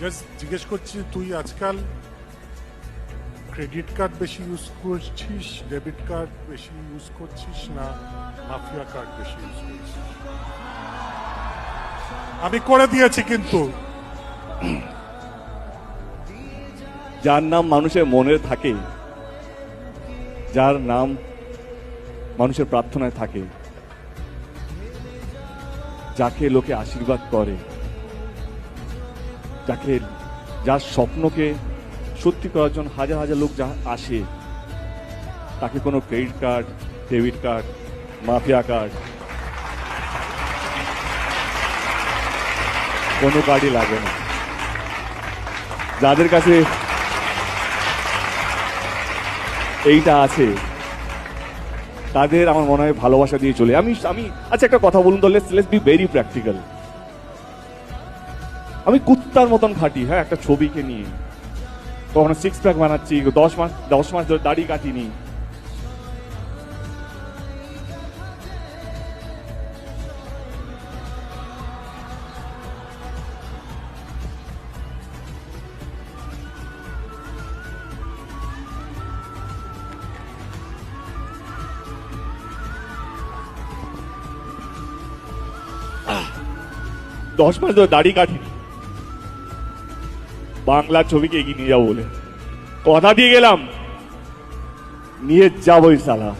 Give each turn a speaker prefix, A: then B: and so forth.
A: Just জিজ্ঞেস করছি, তুই আজকাল ক্রেডিট কার্ড বেশি ইউজ করছিস, ডেবিট কার্ড বেশি ইউজ করছিস, না মাফিয়া কার্ড বেশি ইউজ করছিস? আমি করে দিয়েছি কিন্তু।
B: যার নাম মানুষের মনে থাকে, যার নাম মানুষের প্রার্থনায় থাকে, যাকে লোকে আশীর্বাদ করে, যাকে যার স্বপ্নকে সত্যি করার জন্য হাজার হাজার লোক যা আসে, তাকে কোনো credit card, debit card, mafia card কোনো কার্ডই লাগে না। যাদের কাছে এইটা আছে তাদের আমার মনে হয় ভালোবাসা দিয়ে চলে। আমি আমি আচ্ছা একটা কথা বলুন তো, লেটস বি ভেরি প্র্যাকটিক্যাল। আমি কুত্তার মতন খাটি, হ্যাঁ, একটা ছবিকে নিয়ে তখন 6 প্যাক বানাচ্ছি, 10 মাস ধরে দাড়ি কাটিনি। দশ মাস ধরে দাড়ি কাটিনি বাংলার ছবিকে এগিয়ে নিয়ে যাবো বলে। কথা দিয়ে গেলাম, নিয়ে যাবোই সালা।